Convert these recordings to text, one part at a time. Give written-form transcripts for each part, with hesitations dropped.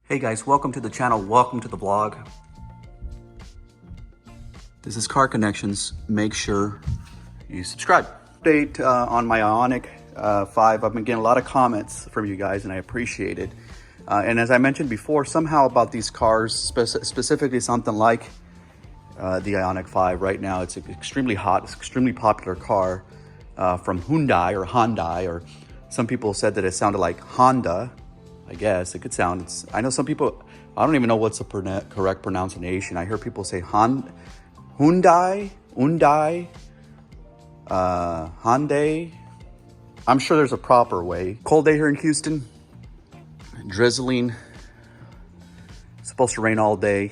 Hey guys, welcome to the channel, welcome to the vlog. This is Car Connections. Make sure you subscribe. Update on my Ioniq 5. I've been getting a lot of comments from you guys and I appreciate it. And as I mentioned before, somehow about these cars, specifically something like the Ioniq 5 right now, it's extremely hot, it's an extremely popular car from Hyundai, or some people said that it sounded like Honda. I guess it could sound, I know some people, I don't even know what's the correct pronunciation. I hear people say Hyundai, Hyundai. I'm sure there's a proper way. Cold day here in Houston, drizzling. It's supposed to rain all day.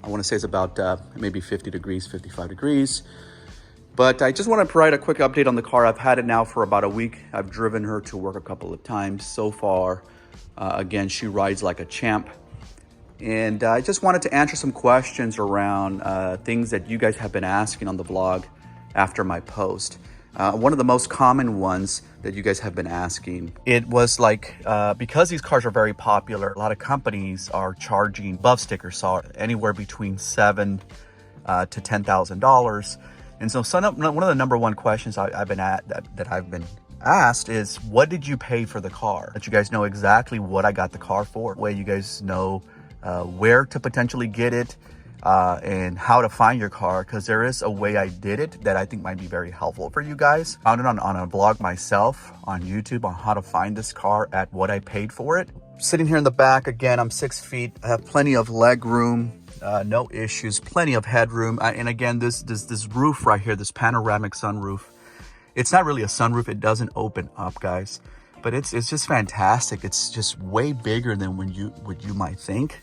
I want to say it's about maybe 50 degrees, 55 degrees. But I just want to provide a quick update on the car. I've had it now for about a week. I've driven her to work a couple of times so far. Again, she rides like a champ. And I just wanted to answer some questions around things that you guys have been asking on the vlog after my post. One of the most common ones that you guys have been asking, it was like, because these cars are very popular, a lot of companies are charging above sticker saw anywhere between $7,000 to $10,000. And so one of the number one questions I've been asked is, what did you pay for the car? That you guys know exactly what I got the car for. Way you guys know where to potentially get it and how to find your car, because there is a way I did it that I think might be very helpful for you guys. Found it on a blog myself on YouTube on how to find this car at what I paid for it. Sitting here in the back, again, I'm 6 feet. I have plenty of leg room. No issues, plenty of headroom. And again, this roof right here, this panoramic sunroof, it's not really a sunroof. It doesn't open up, guys, but it's just fantastic. It's just way bigger than what you might think.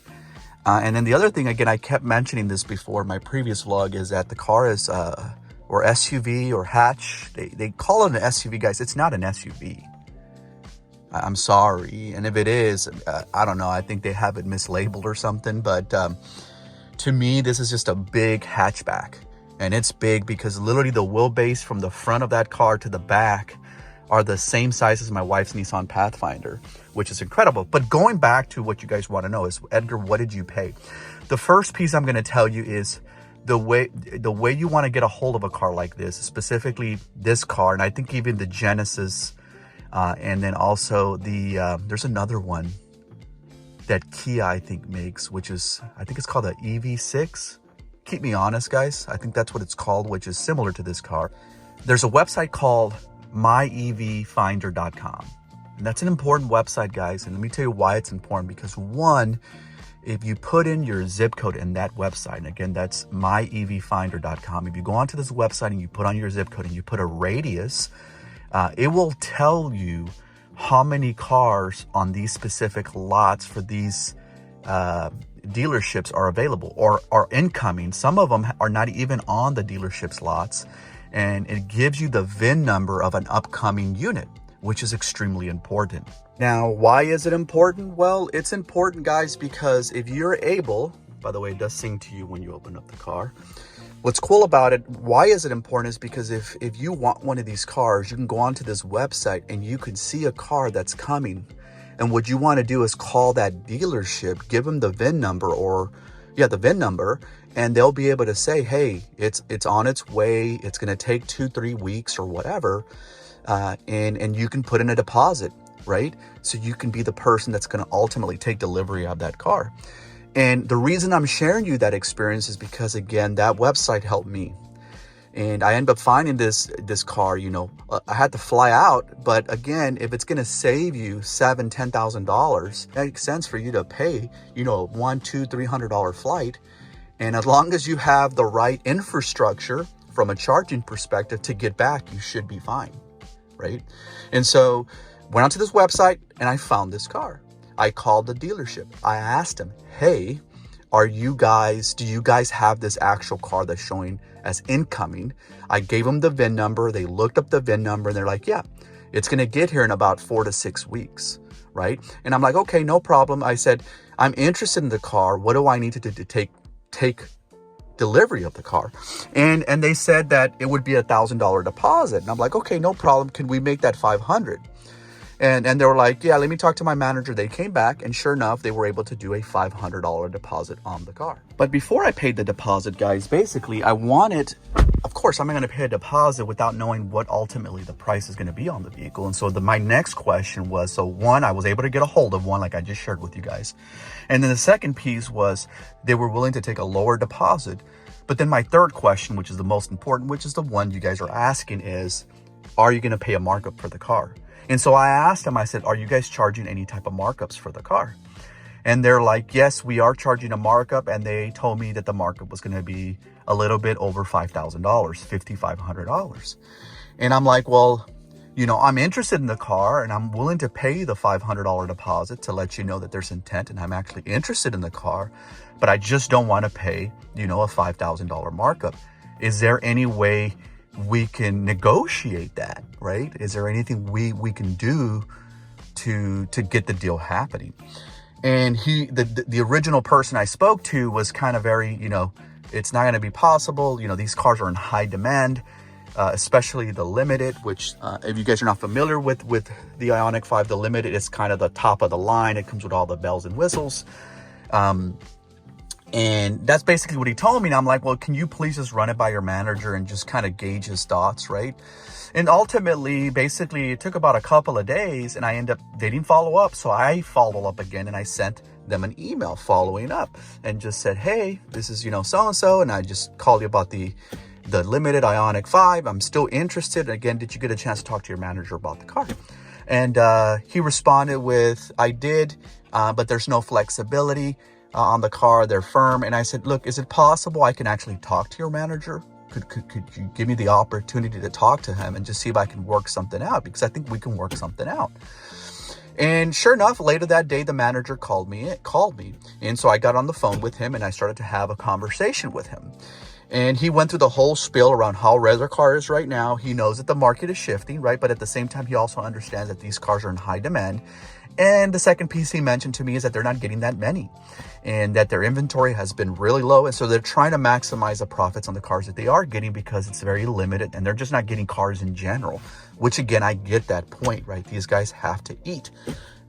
And then the other thing, again, I kept mentioning this before in my previous vlog, is that the car is or SUV or hatch. They call it an SUV, guys. It's not an SUV. I'm sorry. And if it is, I don't know. I think they have it mislabeled or something. But to me, this is just a big hatchback. And it's big because literally the wheelbase from the front of that car to the back are the same size as my wife's Nissan Pathfinder, which is incredible. But going back to what you guys want to know is, Edgar, what did you pay? The first piece I'm going to tell you is the way you want to get a hold of a car like this, specifically this car, and I think even the Genesis, and then also the there's another one that Kia I think makes, which is, I think it's called the EV6. Keep me honest, guys. I think that's what it's called, which is similar to this car. There's a website called myevfinder.com. And that's an important website, guys. And let me tell you why it's important. Because one, if you put in your zip code in that website, and again, that's myevfinder.com. If you go onto this website and you put on your zip code and you put a radius, it will tell you how many cars on these specific lots for these dealerships are available or are incoming. Some of them are not even on the dealerships lots, and it gives you the VIN number of an upcoming unit, which is extremely important. Now, why is it important? Well, it's important, guys, because if you're able, by the way, it does sing to you when you open up the car. What's cool about it, why is it important, is because if you want one of these cars, you can go onto this website and you can see a car that's coming. And what you want to do is call that dealership, give them the VIN number, the VIN number, and they'll be able to say, hey, it's on its way. It's going to take 2-3 weeks or whatever. And you can put in a deposit, right? So you can be the person that's going to ultimately take delivery of that car. And the reason I'm sharing you that experience is because, again, that website helped me. And I ended up finding this car. I had to fly out, but again, if it's going to save you $7,000, $10,000, it makes sense for you to pay, $100, $200, $300 flight. And as long as you have the right infrastructure from a charging perspective to get back, you should be fine, right? And so went onto this website and I found this car. I called the dealership. I asked them, hey, do you guys have this actual car that's showing as incoming? I gave them the VIN number. They looked up the VIN number and they're like, yeah, it's going to get here in about 4 to 6 weeks, right? And I'm like, okay, no problem. I said, I'm interested in the car. What do I need to do to take delivery of the car? And they said that it would be $1,000 deposit. And I'm like, okay, no problem. Can we make that $500? And they were like, yeah, let me talk to my manager. They came back, and sure enough, they were able to do a $500 deposit on the car. But before I paid the deposit, guys, basically I wanted, of course, I'm not going to pay a deposit without knowing what ultimately the price is going to be on the vehicle. And so my next question was, so one, I was able to get a hold of one, like I just shared with you guys. And then the second piece was they were willing to take a lower deposit. But then my third question, which is the most important, which is the one you guys are asking, is, are you going to pay a markup for the car? And so I asked them, I said, are you guys charging any type of markups for the car? And they're like, yes, we are charging a markup. And they told me that the markup was going to be a little bit over $5,000, $5,500. And I'm like, well, you know, I'm interested in the car and I'm willing to pay the $500 deposit to let you know that there's intent and I'm actually interested in the car, but I just don't want to pay, you know, a $5,000 markup. Is there any way we can negotiate that, right? Is there anything we can do to get the deal happening? And the original person I spoke to was kind of very, you know, it's not going to be possible. You know, these cars are in high demand, especially the Limited, which if you guys are not familiar with the Ioniq 5, the Limited is kind of the top of the line. It comes with all the bells and whistles. And that's basically what he told me. And I'm like, well, can you please just run it by your manager and just kind of gauge his thoughts, right? And ultimately, basically, it took about a couple of days and they didn't follow up. So I followed up again and I sent them an email following up and just said, hey, this is, you know, so-and-so. And I just called you about the Limited Ioniq 5. I'm still interested. Again, did you get a chance to talk to your manager about the car? And he responded with, I did, but there's no flexibility on the car. They're firm. And I said, look, is it possible I can actually talk to your manager? Could you give me the opportunity to talk to him and just see if I can work something out? Because I think we can work something out. And sure enough, later that day, the manager called me. And so I got on the phone with him and I started to have a conversation with him. And he went through the whole spiel around how rare their car is right now. He knows that the market is shifting, right? But at the same time, he also understands that these cars are in high demand. And the second piece he mentioned to me is that they're not getting that many and that their inventory has been really low. And so they're trying to maximize the profits on the cars that they are getting because it's very limited and they're just not getting cars in general, which again, I get that point, right? These guys have to eat.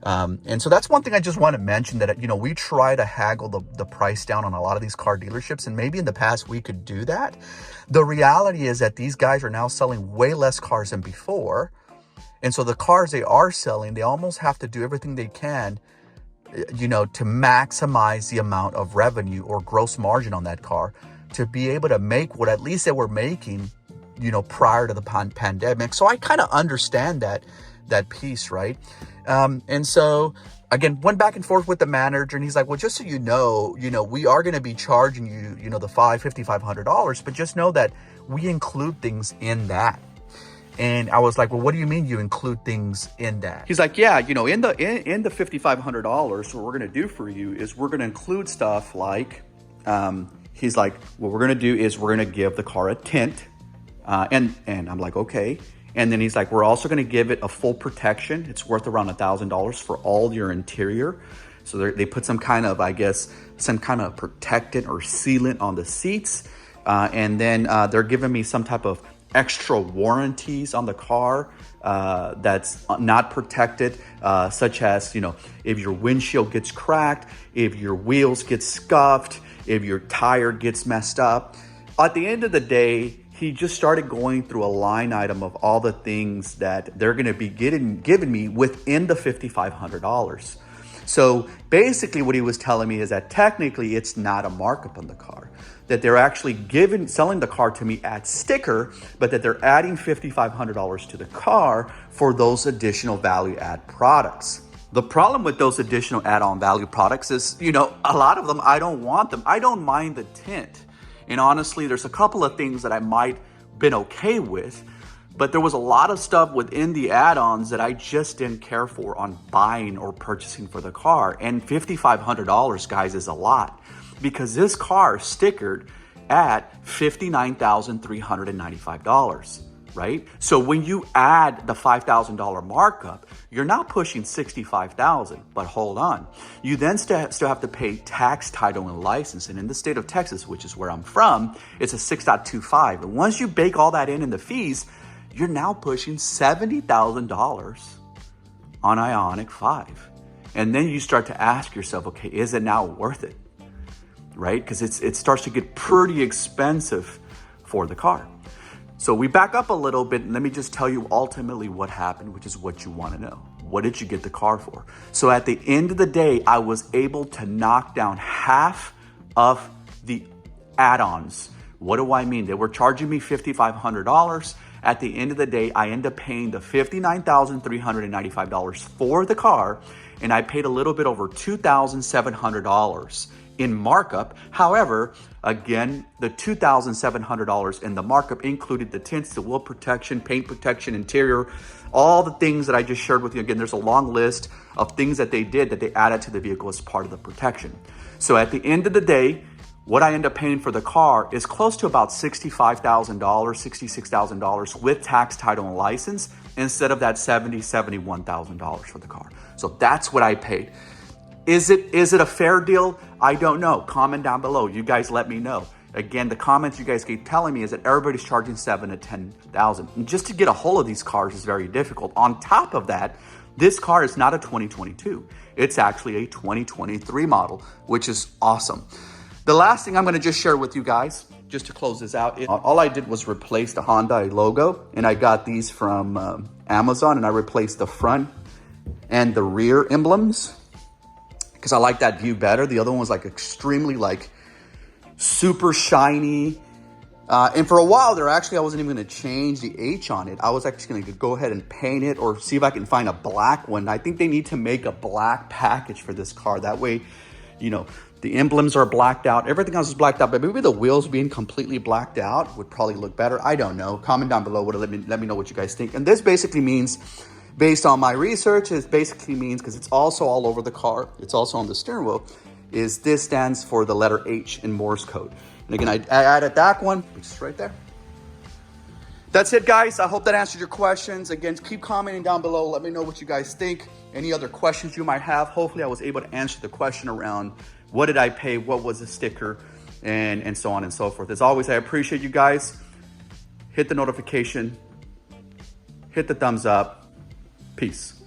And so that's one thing I just want to mention, that, you know, we try to haggle the price down on a lot of these car dealerships. And maybe in the past we could do that. The reality is that these guys are now selling way less cars than before. And so the cars they are selling, they almost have to do everything they can, you know, to maximize the amount of revenue or gross margin on that car to be able to make what at least they were making, you know, prior to the pandemic. So I kind of understand that piece, right? And so again, went back and forth with the manager and he's like, well, just so you know, we are going to be charging you, you know, the $5,500, but just know that we include things in that. And I was like, well, what do you mean you include things in that? He's like, yeah, you know, in the $5,500, what we're going to do for you is we're going to include stuff like, he's like, what we're going to do is we're going to give the car a tint. And I'm like, okay. And then he's like, we're also going to give it a full protection. It's worth around $1,000 for all your interior. So they put some kind of, I guess, some kind of protectant or sealant on the seats. And then they're giving me some type of extra warranties on the car that's not protected, such as, you know, if your windshield gets cracked, if your wheels get scuffed, if your tire gets messed up. At the end of the day, he just started going through a line item of all the things that they're going to be giving me within the $5,500. So basically what he was telling me is that technically it's not a markup on the car, that they're actually selling the car to me at sticker, but that they're adding $5,500 to the car for those additional value add products. The problem with those additional add-on value products is, you know, a lot of them, I don't want them. I don't mind the tint. And honestly, there's a couple of things that I might been okay with, but there was a lot of stuff within the add-ons that I just didn't care for on buying or purchasing for the car. And $5,500, guys, is a lot because this car is stickered at $59,395, right? So when you add the $5,000 markup, you're now pushing $65,000. But hold on, you then still have to pay tax, title, and license. And in the state of Texas, which is where I'm from, it's a 6.25. And once you bake all that in the fees, you're now pushing $70,000 on Ioniq 5. And then you start to ask yourself, okay, is it now worth it? Right? Because it starts to get pretty expensive for the car. So we back up a little bit and let me just tell you ultimately what happened, which is what you want to know. What did you get the car for? So at the end of the day, I was able to knock down half of the add-ons. What do I mean? They were charging me $5,500. At the end of the day, I ended up paying the $59,395 for the car, and I paid a little bit over $2,700 in markup. However, again, the $2,700 in the markup included the tints, the wheel protection, paint protection, interior, all the things that I just shared with you. Again, there's a long list of things that they did that they added to the vehicle as part of the protection. So at the end of the day, what I end up paying for the car is close to about $65,000, $66,000 with tax, title, and license, instead of that $70,000, $71,000 for the car. So that's what I paid. Is it a fair deal? I don't know. Comment down below. You guys let me know. Again, the comments you guys keep telling me is that everybody's charging $7,000 to $10,000. And just to get a hold of these cars is very difficult. On top of that, this car is not a 2022. It's actually a 2023 model, which is awesome. The last thing I'm going to just share with you guys, just to close this out, all I did was replace the Hyundai logo, and I got these from Amazon, and I replaced the front and the rear emblems because I like that view better. The other one was like extremely like super shiny. And for a while there, actually, I wasn't even going to change the H on it. I was actually going to go ahead and paint it or see if I can find a black one. I think they need to make a black package for this car. That way, you know, the emblems are blacked out. Everything else is blacked out, but maybe the wheels being completely blacked out would probably look better. I don't know. Comment down below. Let me know what you guys think. And this basically means, based on my research, it basically means, because it's also all over the car, it's also on the steering wheel, is this stands for the letter H in Morse code. And again, I added that one, which is right there. That's it, guys. I hope that answered your questions. Again, keep commenting down below. Let me know what you guys think. Any other questions you might have. Hopefully, I was able to answer the question around what did I pay, what was the sticker, and so on and so forth. As always, I appreciate you guys. Hit the notification, hit the thumbs up. Peace.